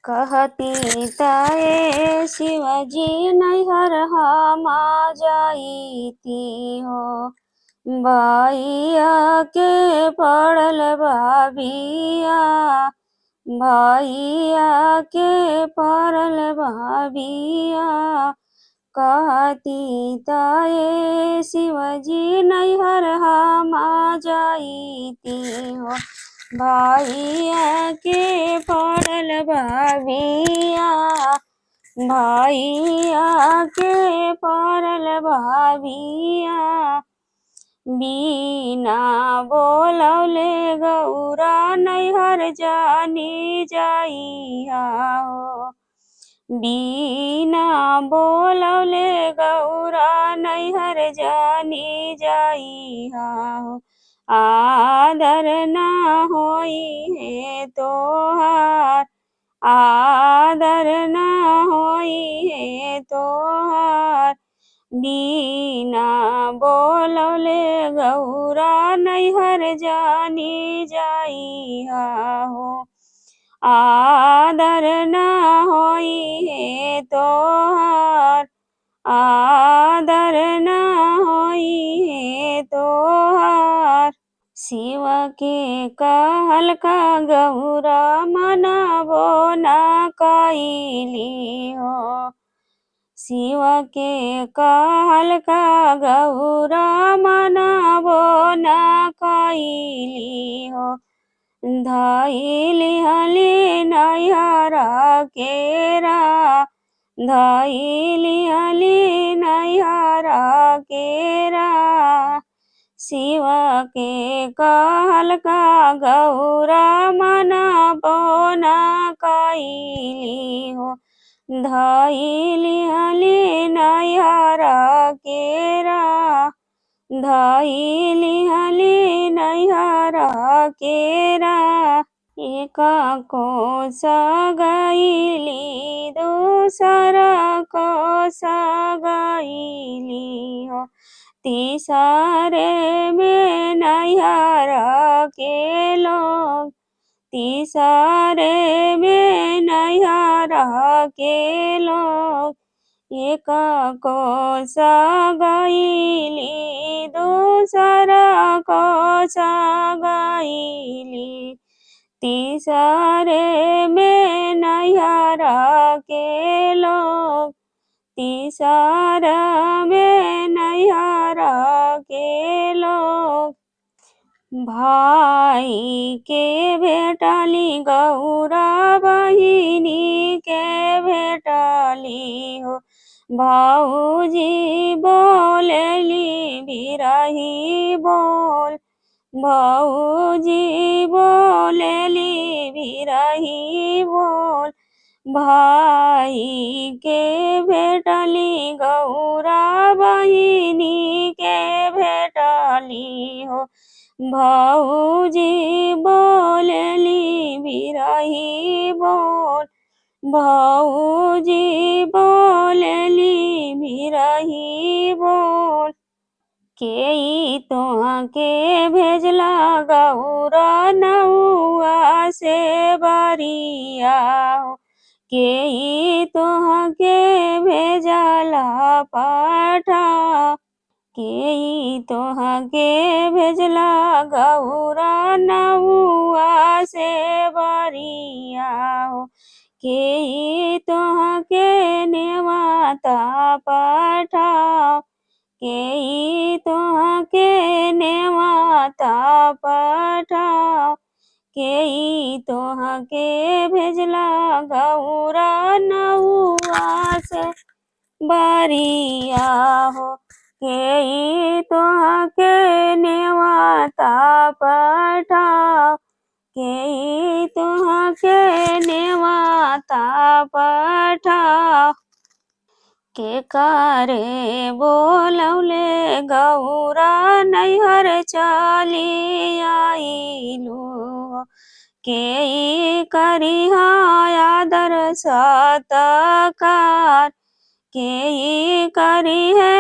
कहती ताए शिवजी नैहर हम जाईती हो। भैया के पड़ल भाभिया, भैया के पड़ल भाभिया। कहती ताए शिवजी नैहर हम जाईती हो। भैया के पड़ल भाभिया, भैया के पड़ल भाभिया। बिना बोलौले गौरा नैहर जानी जाइया हो। बिना बोलौले गौरा नैहर जानी जाइया हो। आदर ना होई है तोहार, आदर ना होई है तोहार। बिना बोलौले गौरा नैहर जानी जाइया हो। आदर ना होई है तोहार, आदर ना होई है तोहार। शिव के कहल का गौरा मनाबो ना कैली हो। शिव के कहल का गौरा मनाबो ना कैली हो। धइली हली नैहरा केरा, धइली हली नैहरा केरा। शिव के कहल का गौरा मनाबो ना कैली हो। धइली हली नैहरा केरा, धइली हली नैहरा केरा। एक को सगैली दूसरा को सगैली हो। तीसरे में नैहरा के लोग, तीसरे में नैहरा के लोग। एक को सगैली दूसरा को सगैली। तीसरे में नैहरा के लोग, तीसरा में नैहरा के लोग। भाई के भेटली गौरा बहिनी के भेटली हो। भौजी बोलेली बिरही बोल, भौजी बोलेली बिरही बोल। भाई के भेटली गौरा बहिनी के भेटली हो। भौजी बोलेली बिरही बोल, भौजी बोलेली बिरही बोल। केई तोहा के भेजला गौरा नौआ से बरिया हो। केई तोहा के भेजला पाठा, केई तोहा के भेजला गौरा नौआ से बरिया हो। केई तोहा के नेवाता पठाओ, केई तोहा के नेवाता पठाओ। केई तोहा के भेजला गौरा नौआ से बरिया हो। केई तोहा के नेवाता पठाओ, केई तोहा के नेवाता पठाओ। के करे बोलौले गौरा नैहर चली आइलू हो। केई करिहा आदर सत्कार, केई करिहे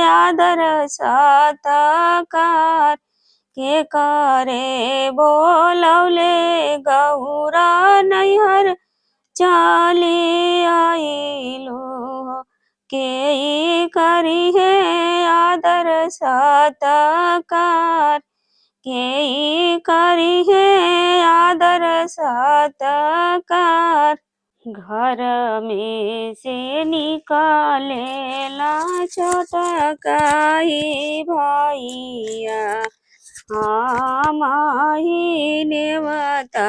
आदर सत्कार। के करे बोलौले गौरा नैहर चली आइलो के करी है आदर सत्कार के करी है आदर सत्कार घर में से निकालेला छोटकाई भैया माही नेवता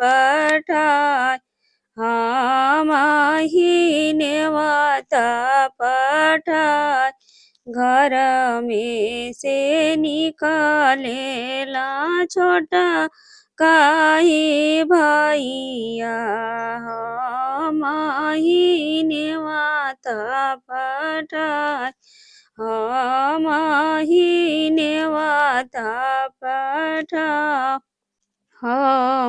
पठाय माही नेवता पठाय घर में से निकालेला छोटा काई भैया माही नेवता पठाय माही नेवता पठाय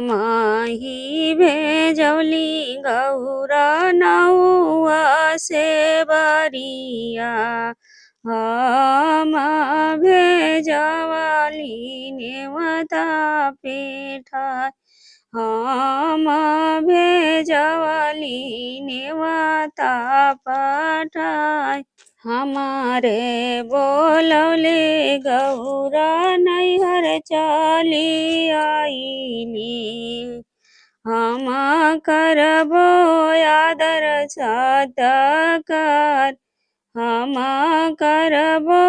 माही भेजौली गौरा नौआ से बरिया भेजवाली नेवता पेठाय भेजवाली नेवता पठाय हमारे बोलौले गौरा नैहर चली आईली हम करबो आदर सत्कार हम करबो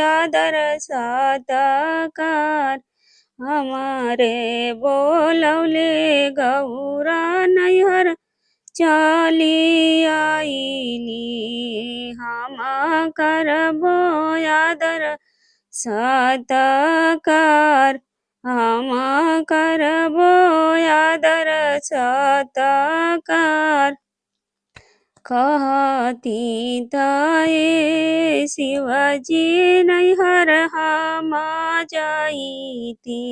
आदर सत्कार हमारे बोलौले गौरा नैहर चली आईली हम करबो आदर सत्कार हम करबो आदर सत्कार कहती ताये शिवजी नैहर हम जाईती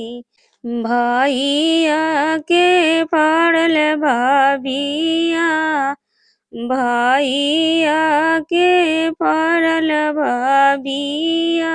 भैया के पड़ल भाभिया भैया के पड़ल भाभिया